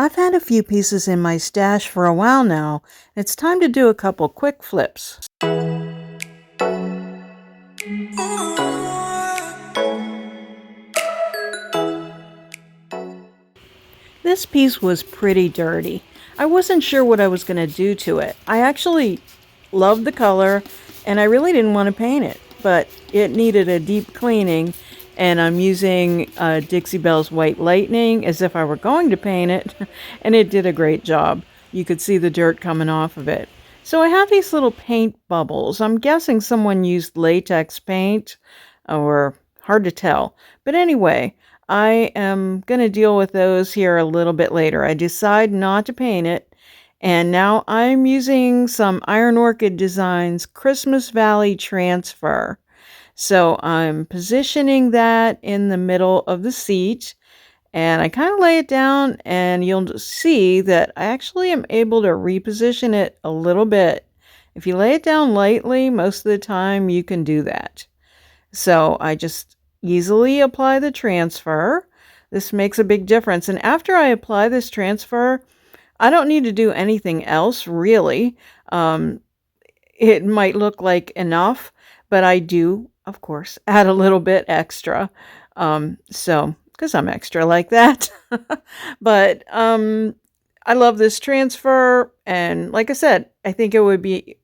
I've had a few pieces in my stash for a while now. It's time to do a couple quick flips. This piece was pretty dirty. I wasn't sure what I was going to do to it. I actually loved the color and I really didn't want to paint it, but it needed a deep cleaning, and I'm using Dixie Belle's White Lightning as if I were going to paint it, and it did a great job. You could see the dirt coming off of it. So I have these little paint bubbles. I'm guessing someone used latex paint, or hard to tell. But anyway, I am going to deal with those here a little bit later. I decide not to paint it. And now I'm using some Iron Orchid Designs Christmas Valley Transfer. So I'm positioning that in the middle of the seat. And I kind of lay it down, and you'll see that I actually am able to reposition it a little bit. If you lay it down lightly, most of the time you can do that. So I just easily apply the transfer. This makes a big difference. And after I apply this transfer, I don't need to do anything else, really. It might look like enough, but I do, of course, add a little bit extra. Because I'm extra like that. But I love this transfer. And like I said, I think it would be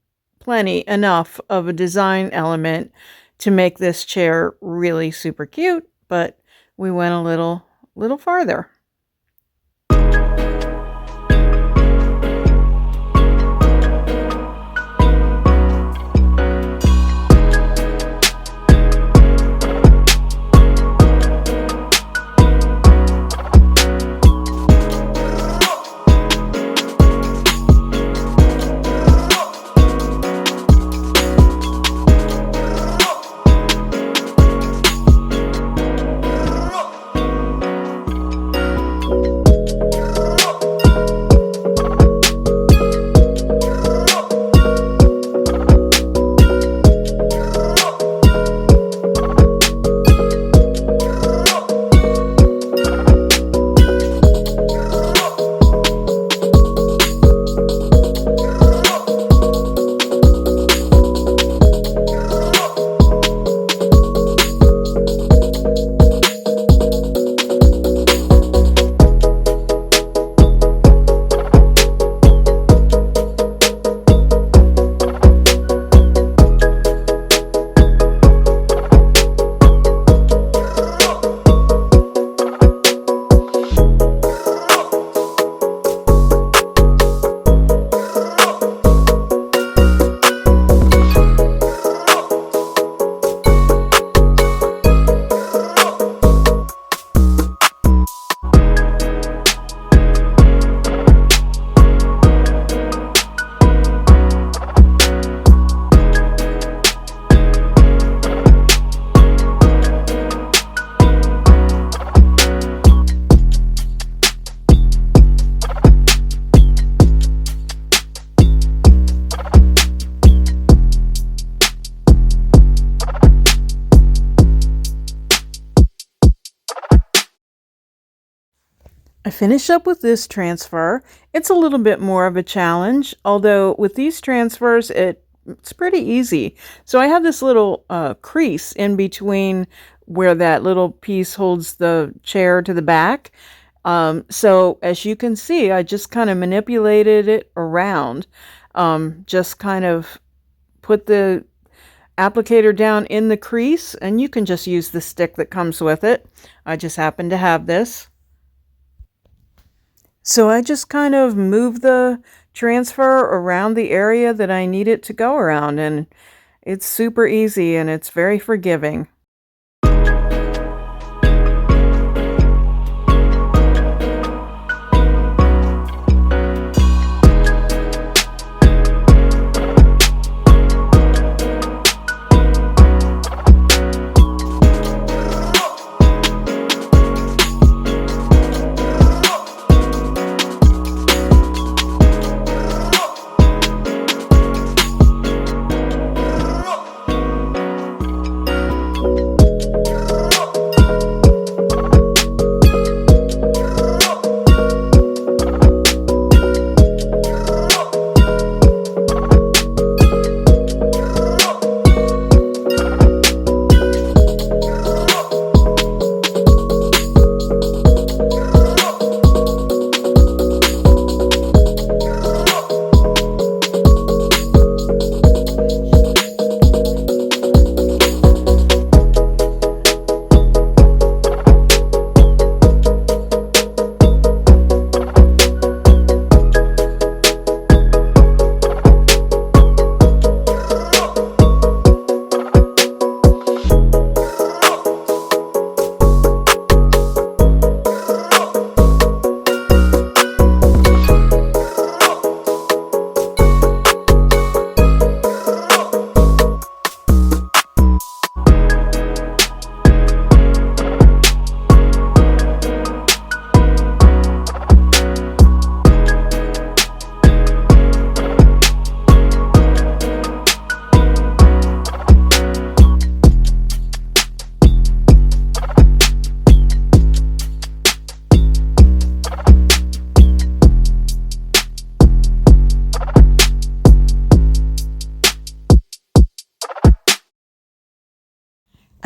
enough of a design element to make this chair really super cute. But we went a little farther. I finish up with this transfer. It's a little bit more of a challenge, although with these transfers, it's pretty easy. So I have this little crease in between where that little piece holds the chair to the back. So as you can see, I just kind of manipulated it around. Just kind of put the applicator down in the crease, and you can just use the stick that comes with it. I just happen to have this. So I just kind of move the transfer around the area that I need it to go around, and it's super easy and it's very forgiving.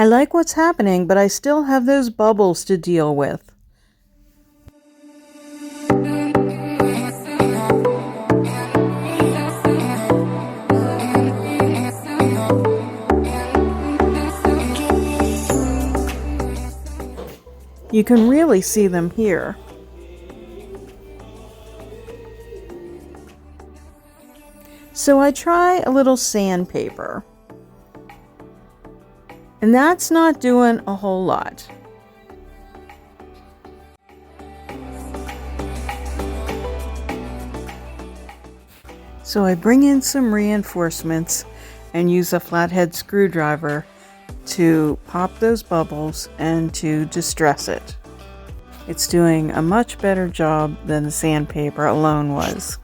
I like what's happening, but I still have those bubbles to deal with. You can really see them here. So I try a little sandpaper. And that's not doing a whole lot. So I bring in some reinforcements and use a flathead screwdriver to pop those bubbles and to distress it. It's doing a much better job than the sandpaper alone was.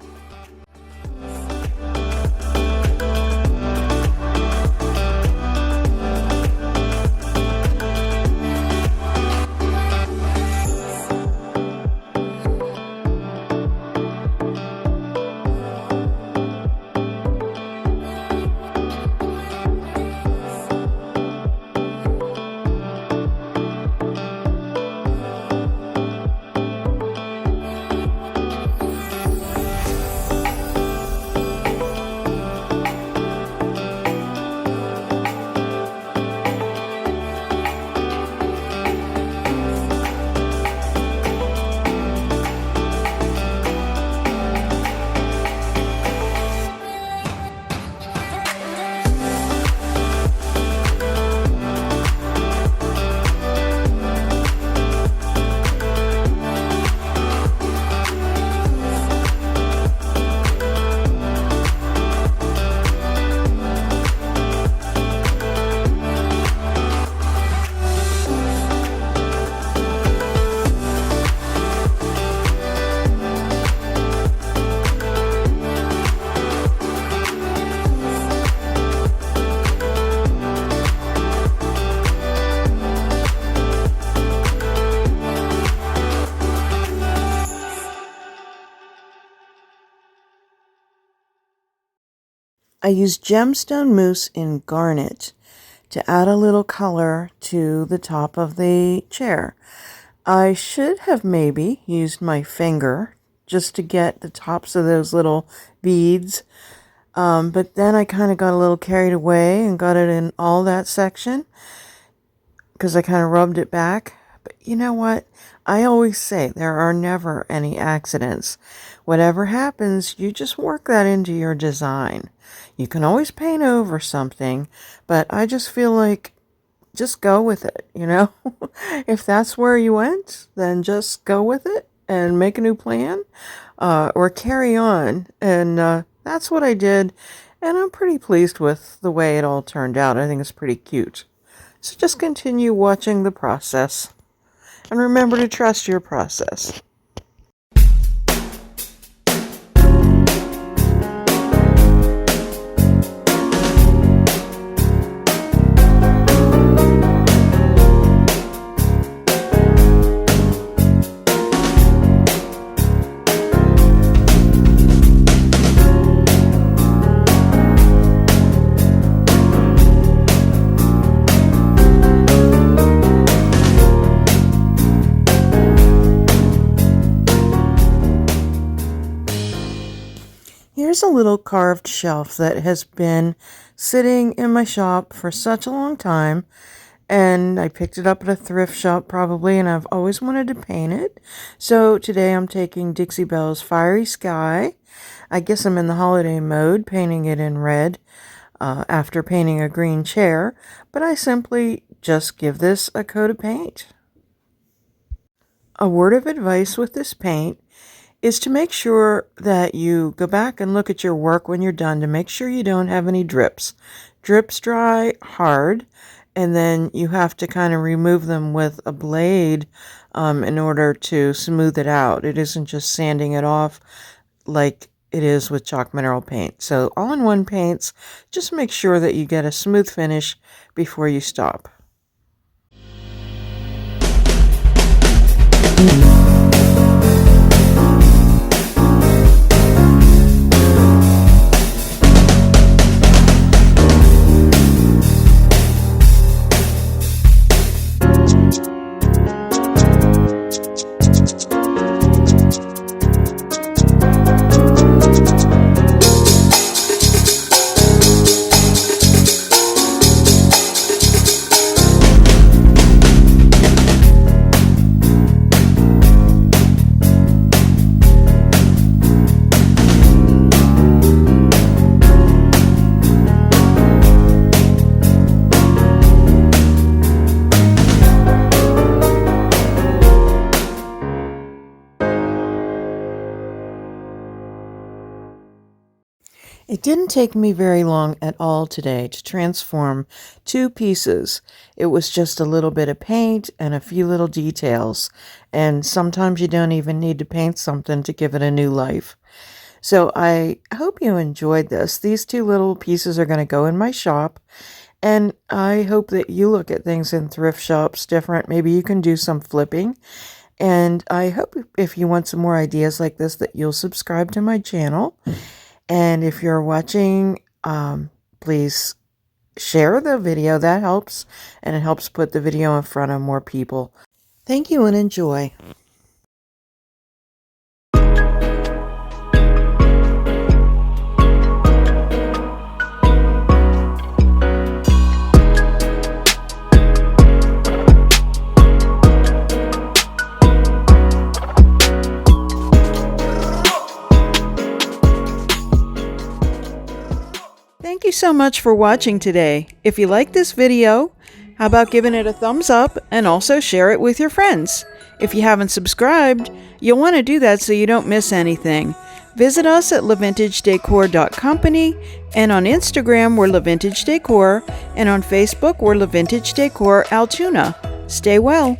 I used gemstone mousse in garnet to add a little color to the top of the chair. I should have maybe used my finger just to get the tops of those little beads, but then I kind of got a little carried away and got it in all that section because I kind of rubbed it back. But you know what? I always say there are never any accidents. Whatever happens, you just work that into your design. You can always paint over something, but I just feel like just go with it, you know? If that's where you went, then just go with it and make a new plan, or carry on. And that's what I did, and I'm pretty pleased with the way it all turned out. I think it's pretty cute. So just continue watching the process, and remember to trust your process. Here's a little carved shelf that has been sitting in my shop for such a long time, and I picked it up at a thrift shop probably, and I've always wanted to paint it. So today I'm taking Dixie Belle's Fiery Sky. I guess I'm in the holiday mode, painting it in red after painting a green chair, but I simply just give this a coat of paint. A word of advice with this paint is to make sure that you go back and look at your work when you're done to make sure you don't have any drips. Drips dry hard, and then you have to kind of remove them with a blade in order to smooth it out. It isn't just sanding it off like it is with chalk mineral paint. So all-in-one paints, just make sure that you get a smooth finish before you stop. It didn't take me very long at all today to transform 2 pieces. It was just a little bit of paint and a few little details. And sometimes you don't even need to paint something to give it a new life. So I hope you enjoyed this. These 2 little pieces are going to go in my shop. And I hope that you look at things in thrift shops different. Maybe you can do some flipping. And I hope if you want some more ideas like this that you'll subscribe to my channel. And if you're watching, please share the video. That helps, and it helps put the video in front of more people. Thank you and enjoy. Thank you so much for watching today. If you like this video, how about giving it a thumbs up and also share it with your friends? If you haven't subscribed, you'll want to do that so you don't miss anything. Visit us at LiVintageDecor.company, and on Instagram we're LiVintageDecor, and on Facebook we're LiVintageDecor Altoona. Stay well.